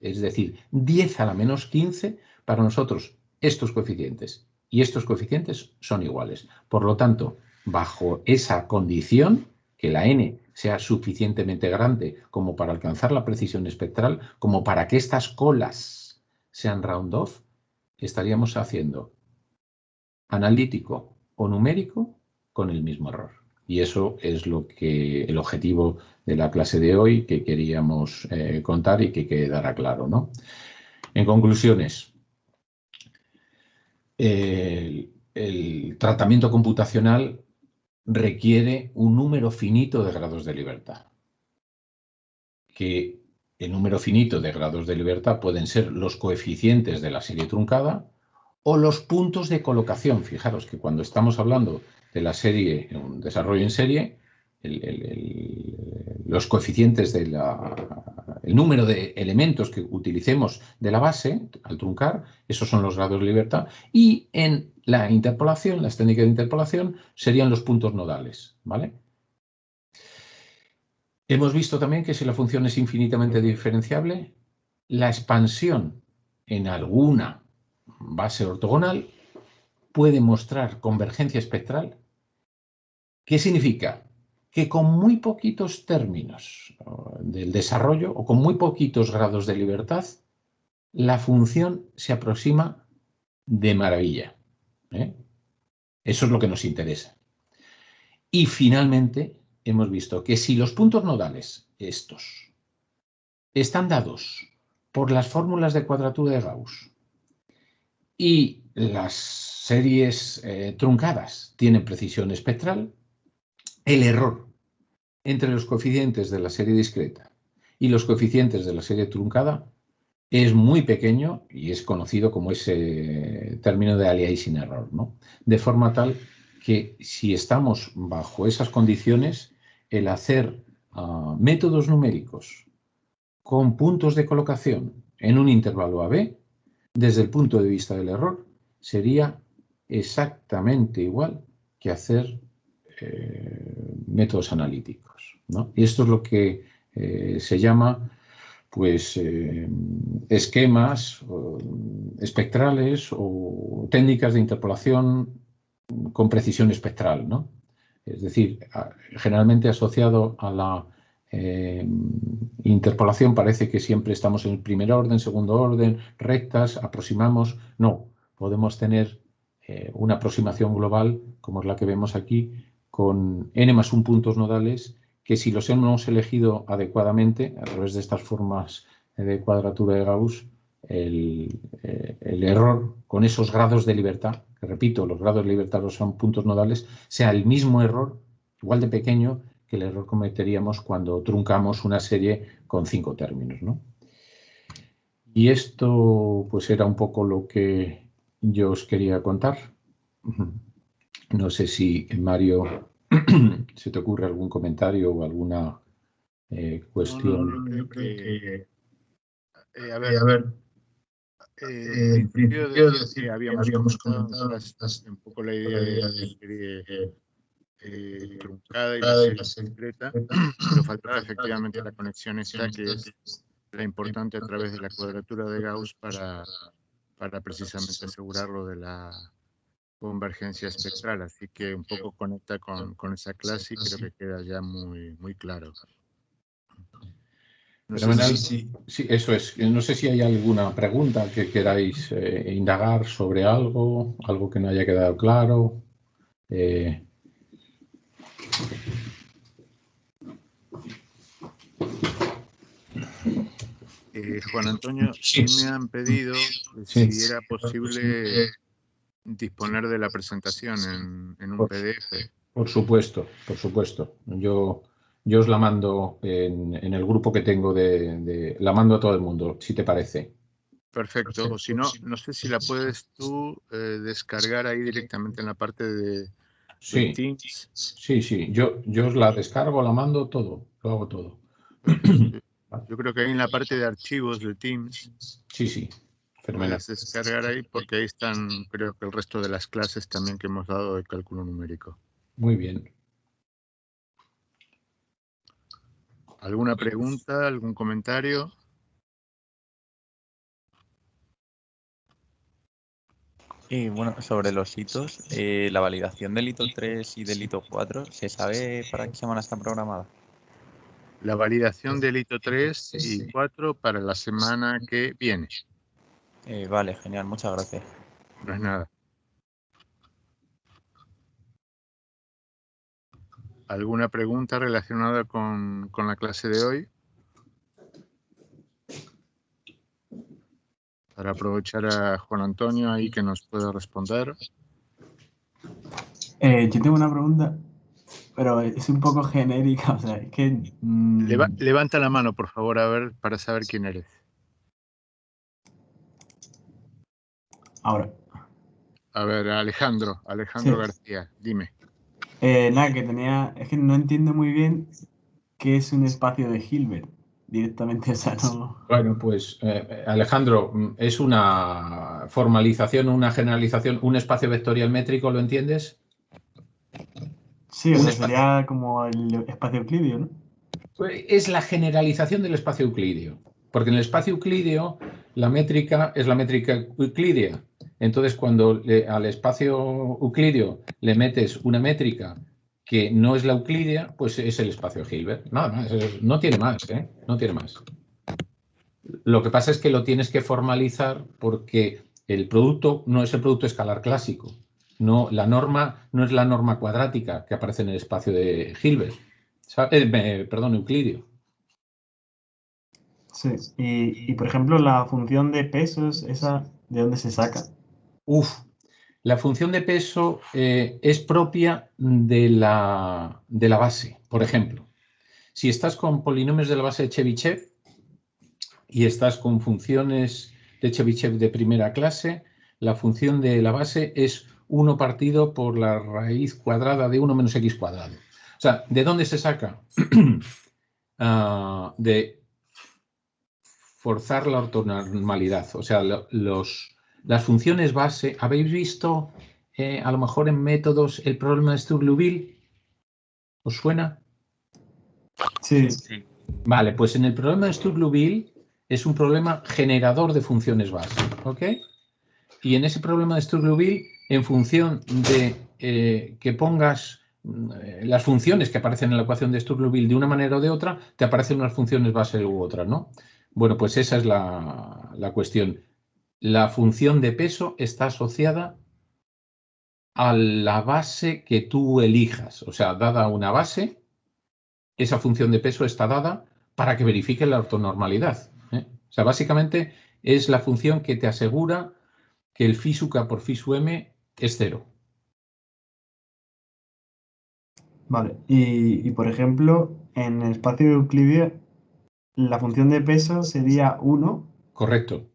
es decir, 10 a la menos 15, para nosotros estos coeficientes y estos coeficientes son iguales. Por lo tanto, bajo esa condición, que la n sea suficientemente grande como para alcanzar la precisión espectral, como para que estas colas sean round off, estaríamos haciendo analítico o numérico con el mismo error. Y eso es el objetivo de la clase de hoy que queríamos contar y que quedara claro, ¿no? En conclusiones, el tratamiento computacional requiere un número finito de grados de libertad. Que el número finito de grados de libertad pueden ser los coeficientes de la serie truncada o los puntos de colocación. Fijaros que cuando estamos hablando de la serie, un desarrollo en serie, los coeficientes el número de elementos que utilicemos de la base al truncar, esos son los grados de libertad, y en la interpolación, las técnicas de interpolación, serían los puntos nodales, ¿vale? Hemos visto también que si la función es infinitamente diferenciable, la expansión en alguna base ortogonal puede mostrar convergencia espectral ¿Qué significa? Que con muy poquitos términos del desarrollo o con muy poquitos grados de libertad, la función se aproxima de maravilla. Eso es lo que nos interesa. Y finalmente hemos visto que si los puntos nodales, estos, están dados por las fórmulas de cuadratura de Gauss y las series truncadas tienen precisión espectral, el error entre los coeficientes de la serie discreta y los coeficientes de la serie truncada es muy pequeño y es conocido como ese término de aliasing error, ¿no? De forma tal que si estamos bajo esas condiciones, el hacer métodos numéricos con puntos de colocación en un intervalo AB, desde el punto de vista del error, sería exactamente igual que hacer métodos analíticos, ¿no? Y esto es lo que se llama pues esquemas espectrales o técnicas de interpolación con precisión espectral, ¿no? Es decir, generalmente asociado a la interpolación parece que siempre estamos en el primer orden, segundo orden, rectas, aproximamos. No, podemos tener una aproximación global, como es la que vemos aquí, con n+1 puntos nodales, que si los hemos elegido adecuadamente, a través de estas formas de cuadratura de Gauss, el error con esos grados de libertad, que repito, los grados de libertad son puntos nodales, sea el mismo error, igual de pequeño, que el error cometeríamos cuando truncamos una serie con 5 términos, ¿no? Y esto pues era un poco lo que yo os quería contar. No sé si, Mario, se te ocurre algún comentario o alguna cuestión. No, yo creo que, a ver, en principio decir que habíamos comentado en clase un poco la idea de la serie truncada y la serie discreta, pero faltaba efectivamente la conexión esta, que es la importante a través de la cuadratura de Gauss para precisamente asegurarlo de la convergencia espectral. Así que un poco conecta con esa clase y creo que queda ya muy claro. No sé Sí, eso es. No sé si hay alguna pregunta que queráis indagar sobre algo que no haya quedado claro. Juan Antonio, sí me han pedido si era posible disponer de la presentación en un PDF. Por supuesto, por supuesto. Yo os la mando en el grupo que tengo la mando a todo el mundo, si te parece. Perfecto. O si no, no sé si la puedes tú descargar ahí directamente en la parte de Teams. Sí. Yo os la descargo, la mando, todo. Lo hago todo. Yo creo que ahí en la parte de archivos de Teams. Sí. Fenomenal. Puedes descargar ahí porque ahí están, creo que el resto de las clases también que hemos dado de cálculo numérico. Muy bien. ¿Alguna pregunta, algún comentario? Y bueno, sobre los hitos, la validación del hito 3 y del hito 4, ¿se sabe para qué semana está programada? La validación del hito 3 y 4 para la semana que viene. Vale, genial, muchas gracias. No es nada. ¿Alguna pregunta relacionada con la clase de hoy? Para aprovechar a Juan Antonio ahí que nos pueda responder. Yo tengo una pregunta, pero es un poco genérica, o sea, es que... Levanta la mano, por favor, a ver, para saber quién eres. Ahora. A ver, Alejandro Sí. García, dime. Nada, es que no entiendo muy bien qué es un espacio de Hilbert directamente, o sea, no... Bueno, pues Alejandro, es una formalización, una generalización, un espacio vectorial métrico, ¿lo entiendes? Sí, o sea, sería como el espacio euclidio, ¿no? Es la generalización del espacio euclídeo, porque en el espacio euclídeo la métrica es la métrica euclídea. Entonces, cuando al espacio euclídeo le metes una métrica que no es la euclídea, pues es el espacio de Hilbert. Nada más, no tiene más, ¿eh? No tiene más. Lo que pasa es que lo tienes que formalizar porque el producto no es el producto escalar clásico. No, la norma no es la norma cuadrática que aparece en el espacio de Hilbert. Perdón, euclídeo. Sí. Y, por ejemplo, la función de pesos, ¿esa de dónde se saca? La función de peso es propia de la base. Por ejemplo, si estás con polinomios de la base de Chebyshev y estás con funciones de Chebyshev de primera clase, la función de la base es 1 partido por la raíz cuadrada de 1 menos x cuadrado. O sea, ¿de dónde se saca? De forzar la ortonormalidad. O sea, las funciones base, ¿habéis visto a lo mejor en métodos el problema de Sturge-Liouville? ¿Os suena? Sí. Vale, pues en el problema de Sturge-Liouville es un problema generador de funciones base, ¿ok? Y en ese problema de Sturge-Liouville, en función de que pongas las funciones que aparecen en la ecuación de Sturge-Liouville de una manera o de otra, te aparecen unas funciones base u otras, ¿no? Bueno, pues esa es la cuestión. La función de peso está asociada a la base que tú elijas. O sea, dada una base, esa función de peso está dada para que verifique la ortonormalidad. O sea, básicamente es la función que te asegura que el phi sub k por phi sub m es 0. Vale. Y por ejemplo, en el espacio euclídeo, la función de peso sería 1. Correcto.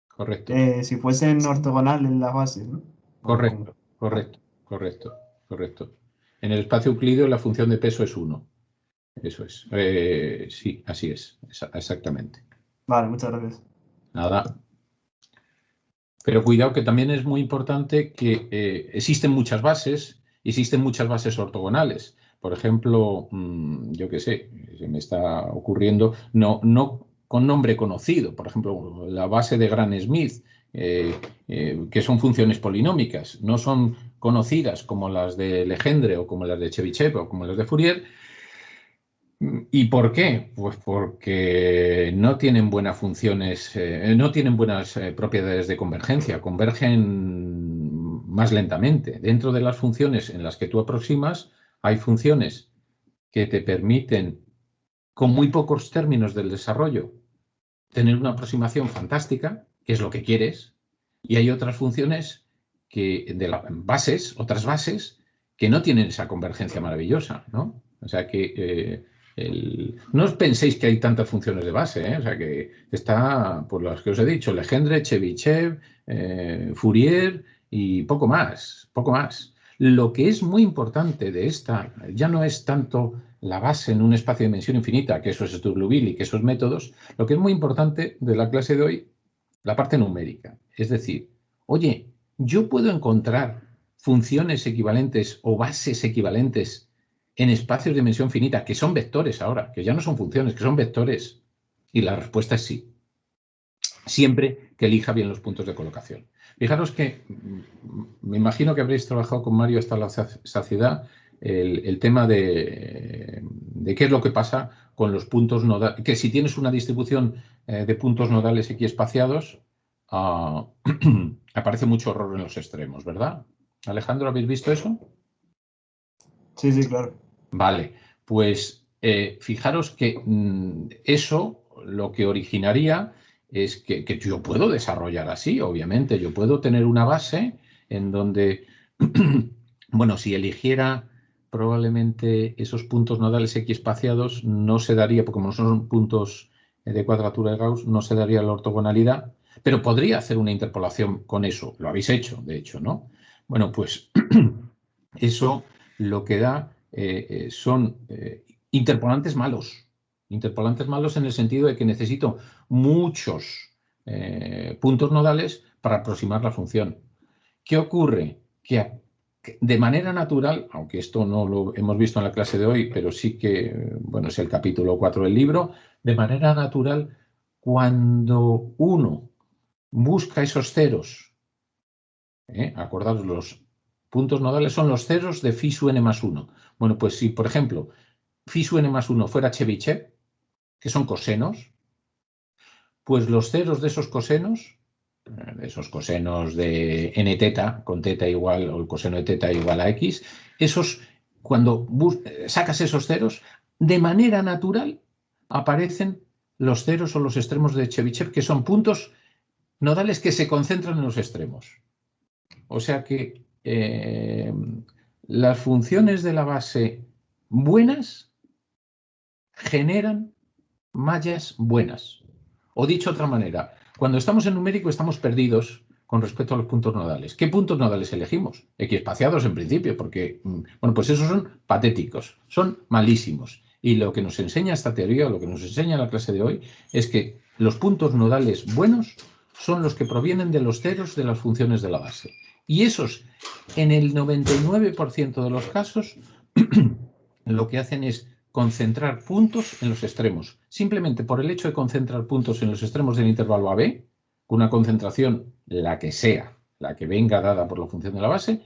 Correcto. Si fuesen ortogonales las bases, ¿no? Correcto. Correcto. Correcto. Correcto. En el espacio euclídeo la función de peso es 1. Eso es. Sí, así es. Exactamente. Vale, muchas gracias. Nada. Pero cuidado que también es muy importante que existen muchas bases ortogonales. Por ejemplo, yo qué sé, se me está ocurriendo, no con nombre conocido. Por ejemplo, la base de Gram-Schmidt, que son funciones polinómicas, no son conocidas como las de Legendre o como las de Chebyshev o como las de Fourier. ¿Y por qué? Pues porque no tienen buenas funciones, no tienen buenas propiedades de convergencia, convergen más lentamente. Dentro de las funciones en las que tú aproximas, hay funciones que te permiten, con muy pocos términos del desarrollo, tener una aproximación fantástica, que es lo que quieres, y hay otras funciones otras bases, que no tienen esa convergencia maravillosa, ¿no? O sea que no os penséis que hay tantas funciones de base, ¿eh? O sea que está, por las que os he dicho, Legendre, Chebyshev, Fourier y poco más, poco más. Lo que es muy importante de esta, ya no es tanto la base en un espacio de dimensión infinita, que eso es Sturge-Liouville y que esos métodos, lo que es muy importante de la clase de hoy, la parte numérica. Es decir, oye, yo puedo encontrar funciones equivalentes o bases equivalentes en espacios de dimensión finita, que son vectores ahora, que ya no son funciones, que son vectores. Y la respuesta es sí. Siempre que elija bien los puntos de colocación. Fijaros que me imagino que habréis trabajado con Mario hasta la saciedad el tema de qué es lo que pasa con los puntos nodales, que si tienes una distribución de puntos nodales equiespaciados, aparece mucho error en los extremos, ¿verdad? Alejandro, ¿habéis visto eso? Sí, sí, claro. Vale, pues fijaros que eso lo que originaría es que yo puedo desarrollar así, obviamente. Yo puedo tener una base en donde, bueno, si eligiera probablemente esos puntos nodales equiespaciados, no se daría, porque como no son puntos de cuadratura de Gauss, no se daría la ortogonalidad, pero podría hacer una interpolación con eso. Lo habéis hecho, de hecho, ¿no? Bueno, pues eso lo que da son interpolantes malos. Interpolantes malos en el sentido de que necesito muchos puntos nodales para aproximar la función. ¿Qué ocurre? Que de manera natural, aunque esto no lo hemos visto en la clase de hoy, pero sí que, bueno, es el capítulo 4 del libro, de manera natural, cuando uno busca esos ceros, acordaros, Puntos nodales son los ceros de phi sub n más 1. Bueno, pues si, por ejemplo, phi sub n más 1 fuera Chebyshev, que son cosenos, pues los ceros de esos cosenos de n teta, con teta igual, o el coseno de teta igual a x, esos, cuando sacas esos ceros, de manera natural aparecen los ceros o los extremos de Chebyshev, que son puntos nodales que se concentran en los extremos. O sea que las funciones de la base buenas generan mallas buenas. O dicho de otra manera, cuando estamos en numérico estamos perdidos con respecto a los puntos nodales. ¿Qué puntos nodales elegimos? Equiespaciados en principio, porque, bueno, pues esos son patéticos, son malísimos. Y lo que nos enseña esta teoría, lo que nos enseña la clase de hoy, es que los puntos nodales buenos son los que provienen de los ceros de las funciones de la base. Y esos, en el 99% de los casos, lo que hacen es concentrar puntos en los extremos. Simplemente por el hecho de concentrar puntos en los extremos del intervalo AB, una concentración, la que sea, la que venga dada por la función de la base,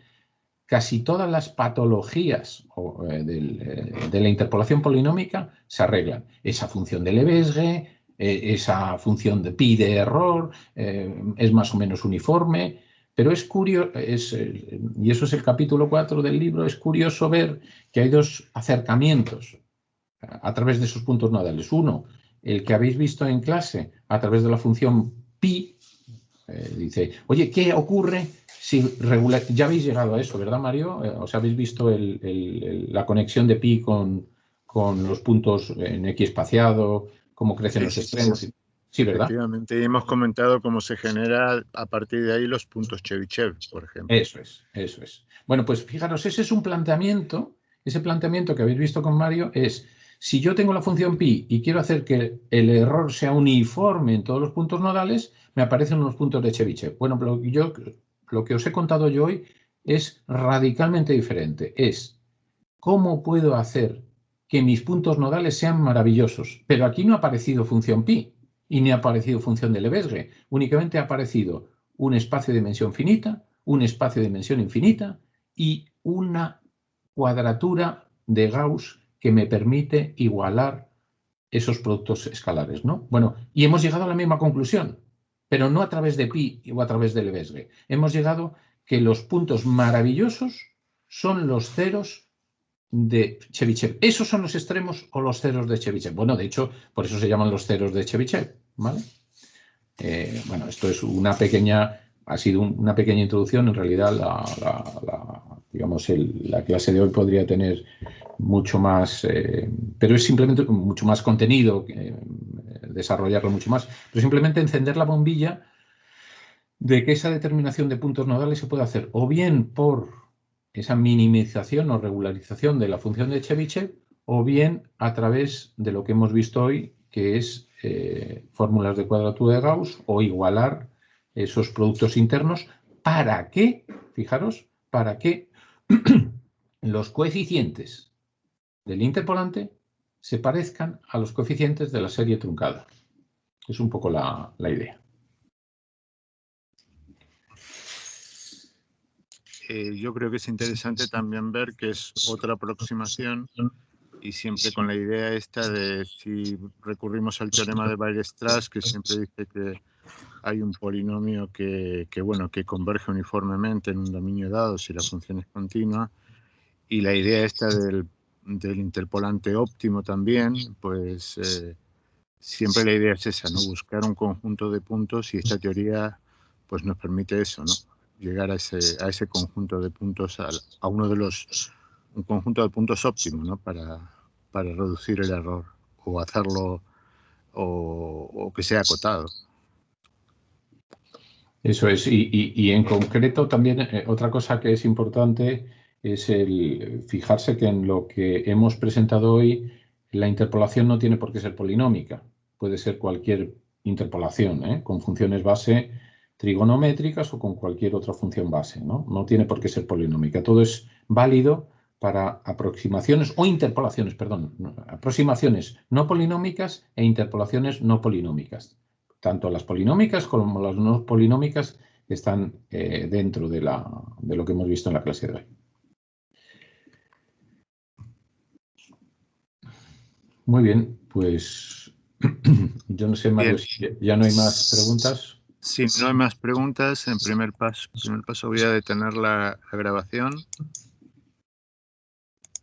casi todas las patologías de la interpolación polinómica se arreglan. Esa función de Lebesgue, esa función de pi de error, es más o menos uniforme. Pero es curioso, y eso es el capítulo 4 del libro, es curioso ver que hay dos acercamientos a través de esos puntos nodales. Uno, el que habéis visto en clase a través de la función pi, dice, oye, ¿qué ocurre si regular? Ya habéis llegado a eso, ¿verdad, Mario? O sea, habéis visto la conexión de pi con los puntos en X espaciado, cómo crecen los extremos. Sí, ¿verdad? Efectivamente, hemos comentado cómo se genera a partir de ahí los puntos Chebyshev, por ejemplo. Eso es. Bueno, pues fijaros, ese es un planteamiento, ese planteamiento que habéis visto con Mario es, si yo tengo la función pi y quiero hacer que el error sea uniforme en todos los puntos nodales, me aparecen unos puntos de Chebyshev. Bueno, lo que os he contado yo hoy es radicalmente diferente. Es cómo puedo hacer que mis puntos nodales sean maravillosos. Pero aquí no ha aparecido función pi y ni ha aparecido función de Lebesgue. Únicamente ha aparecido un espacio de dimensión finita, un espacio de dimensión infinita y una cuadratura de Gauss que me permite igualar esos productos escalares, ¿no? Bueno, y hemos llegado a la misma conclusión, pero no a través de pi o a través de Lebesgue. Hemos llegado que los puntos maravillosos son los ceros de Chebyshev. ¿Esos son los extremos o los ceros de Chebyshev? Bueno, de hecho, por eso se llaman los ceros de Chebyshev, ¿vale? Bueno, esto es ha sido una pequeña introducción. En realidad, la clase de hoy podría tener mucho más, pero es simplemente mucho más contenido, desarrollarlo mucho más, pero simplemente encender la bombilla de que esa determinación de puntos nodales se puede hacer o bien por esa minimización o regularización de la función de Chebyshev, o bien a través de lo que hemos visto hoy, que es fórmulas de cuadratura de Gauss o igualar esos productos internos para que, fijaros, para que los coeficientes del interpolante se parezcan a los coeficientes de la serie truncada. Es un poco la idea. Yo creo que es interesante también ver que es otra aproximación y siempre con la idea esta de si recurrimos al teorema de Weierstrass, que siempre dice que hay un polinomio que converge uniformemente en un dominio dado si la función es continua, y la idea esta del interpolante óptimo también, pues siempre la idea es esa, ¿no? Buscar un conjunto de puntos, y esta teoría pues nos permite eso, ¿no? Llegar a ese conjunto de puntos, a un conjunto de puntos óptimo, ¿no? Para reducir el error o hacerlo o que sea acotado. Eso es, y en concreto también otra cosa que es importante es el fijarse que en lo que hemos presentado hoy la interpolación no tiene por qué ser polinómica, puede ser cualquier interpolación, con funciones base trigonométricas o con cualquier otra función base, ¿no? No tiene por qué ser polinómica, todo es válido para aproximaciones o interpolaciones, perdón, aproximaciones no polinómicas e interpolaciones no polinómicas. Tanto las polinómicas como las no polinómicas están dentro de lo que hemos visto en la clase de hoy. Muy bien, pues yo no sé, Mario, si ya no hay más preguntas. Si no hay más preguntas, en primer paso voy a detener la grabación.